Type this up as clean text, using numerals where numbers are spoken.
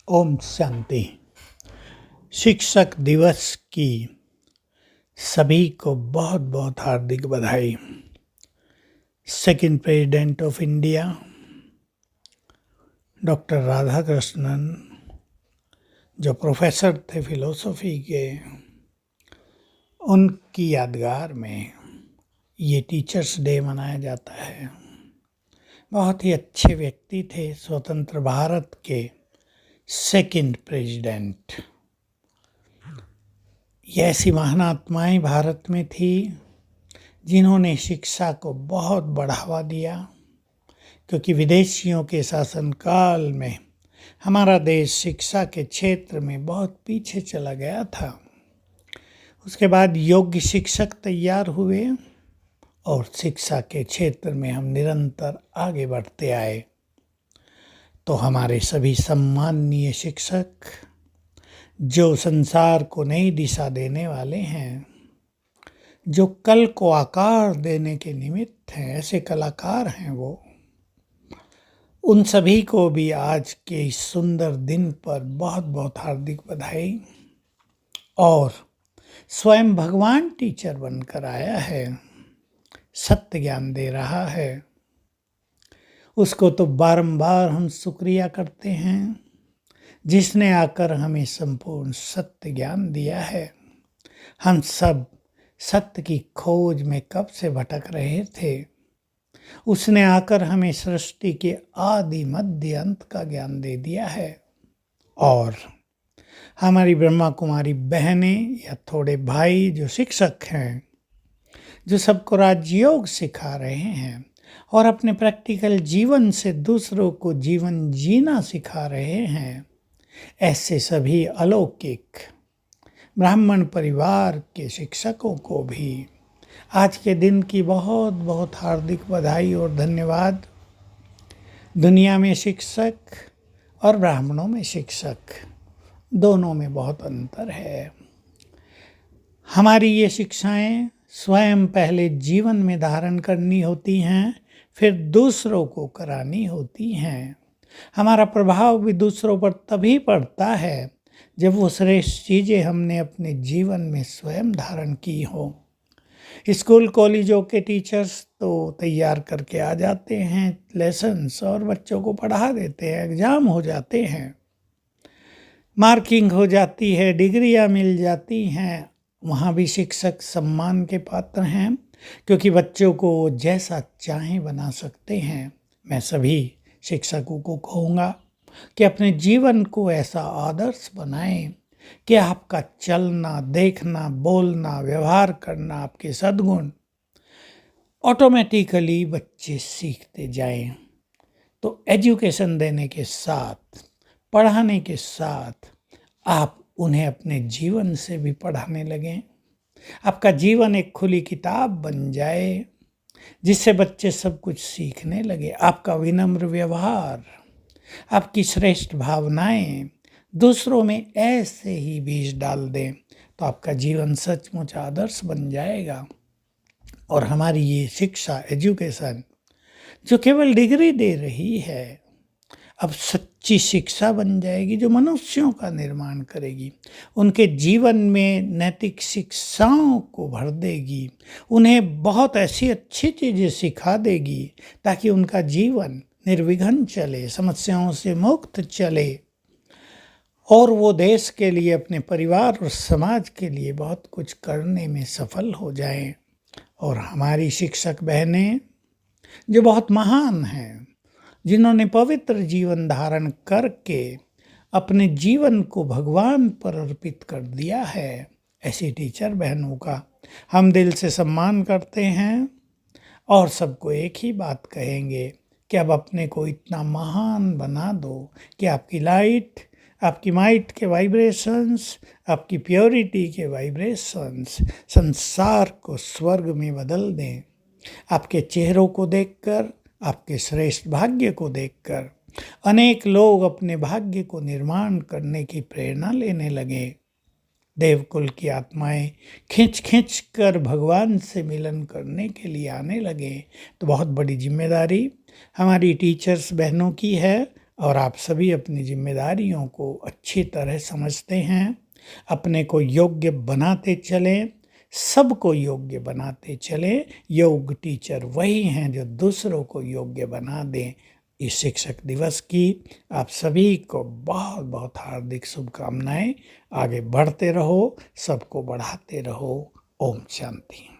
ओम शांति। शिक्षक दिवस की सभी को बहुत बहुत हार्दिक बधाई। Second president of India doctor Radhakrishnan, जो प्रोफेसर थे फिलोसफी के, उनकी यादगार में ये टीचर्स डे मनाया जाता है। बहुत ही अच्छे व्यक्ति थे, स्वतंत्र भारत के सेकंड प्रेसिडेंट। ये ऐसी महान आत्माएं भारत में थी जिन्होंने शिक्षा को बहुत बढ़ावा दिया, क्योंकि विदेशियों के शासनकाल में हमारा देश शिक्षा के क्षेत्र में बहुत पीछे चला गया था। उसके बाद योग्य शिक्षक तैयार हुए और शिक्षा के क्षेत्र में हम निरंतर आगे बढ़ते आए। तो हमारे सभी सम्माननीय शिक्षक जो संसार को नई दिशा देने वाले हैं, जो कल को आकार देने के निमित्त हैं, ऐसे कलाकार हैं वो, उन सभी को भी आज के इस सुंदर दिन पर बहुत बहुत हार्दिक बधाई। और स्वयं भगवान टीचर बनकर आया है, सत्य ज्ञान दे रहा है, उसको तो बारंबार हम शुक्रिया करते हैं, जिसने आकर हमें संपूर्ण सत्य ज्ञान दिया है। हम सब सत्य की खोज में कब से भटक रहे थे, उसने आकर हमें सृष्टि के आदि मध्य अंत का ज्ञान दे दिया है। और हमारी ब्रह्मा कुमारी बहनें या थोड़े भाई जो शिक्षक हैं, जो सबको राजयोग सिखा रहे हैं और अपने प्रैक्टिकल जीवन से दूसरों को जीवन जीना सिखा रहे हैं, ऐसे सभी अलौकिक ब्राह्मण परिवार के शिक्षकों को भी आज के दिन की बहुत बहुत हार्दिक बधाई और धन्यवाद। दुनिया में शिक्षक और ब्राह्मणों में शिक्षक दोनों में बहुत अंतर है। हमारी ये शिक्षाएं स्वयं पहले जीवन में धारण करनी होती हैं, फिर दूसरों को करानी होती हैं। हमारा प्रभाव भी दूसरों पर तभी पड़ता है जब वो श्रेष्ठ चीज़ें हमने अपने जीवन में स्वयं धारण की हो। स्कूल कॉलेजों के टीचर्स तो तैयार करके आ जाते हैं लेसन्स और बच्चों को पढ़ा देते हैं, एग्जाम हो जाते हैं, मार्किंग हो जाती है, डिग्रियां मिल जाती हैं। वहाँ भी शिक्षक सम्मान के पात्र हैं, क्योंकि बच्चों को जैसा चाहें बना सकते हैं। मैं सभी शिक्षकों को कहूँगा कि अपने जीवन को ऐसा आदर्श बनाएं कि आपका चलना, देखना, बोलना, व्यवहार करना, आपके सद्गुण ऑटोमेटिकली बच्चे सीखते जाएं। तो एजुकेशन देने के साथ, पढ़ाने के साथ आप उन्हें अपने जीवन से भी पढ़ाने लगें। आपका जीवन एक खुली किताब बन जाए, जिससे बच्चे सब कुछ सीखने लगे। आपका विनम्र व्यवहार, आपकी श्रेष्ठ भावनाएं दूसरों में ऐसे ही बीज डाल दें, तो आपका जीवन सचमुच आदर्श बन जाएगा। और हमारी ये शिक्षा, एजुकेशन जो केवल डिग्री दे रही है, अब सच्ची शिक्षा बन जाएगी, जो मनुष्यों का निर्माण करेगी, उनके जीवन में नैतिक शिक्षाओं को भर देगी, उन्हें बहुत ऐसी अच्छी चीज़ें सिखा देगी ताकि उनका जीवन निर्विघ्न चले, समस्याओं से मुक्त चले और वो देश के लिए, अपने परिवार और समाज के लिए बहुत कुछ करने में सफल हो जाएं। और हमारी शिक्षक बहनें जो बहुत महान हैं, जिन्होंने पवित्र जीवन धारण करके अपने जीवन को भगवान पर अर्पित कर दिया है, ऐसी टीचर बहनों का हम दिल से सम्मान करते हैं। और सबको एक ही बात कहेंगे कि अब अपने को इतना महान बना दो कि आपकी लाइट, आपकी माइट के वाइब्रेशंस, आपकी प्योरिटी के वाइब्रेशंस संसार को स्वर्ग में बदल दें। आपके चेहरों को देखकर, आपके श्रेष्ठ भाग्य को देखकर अनेक लोग अपने भाग्य को निर्माण करने की प्रेरणा लेने लगे। देवकुल की आत्माएं खींच खींच कर भगवान से मिलन करने के लिए आने लगे। तो बहुत बड़ी जिम्मेदारी हमारी टीचर्स बहनों की है, और आप सभी अपनी जिम्मेदारियों को अच्छी तरह समझते हैं। अपने को योग्य बनाते चलें, सबको योग्य बनाते चलें। योग टीचर वही हैं जो दूसरों को योग्य बना दें। इस शिक्षक दिवस की आप सभी को बहुत बहुत हार्दिक शुभकामनाएं। आगे बढ़ते रहो, सबको बढ़ाते रहो। ओम शांति।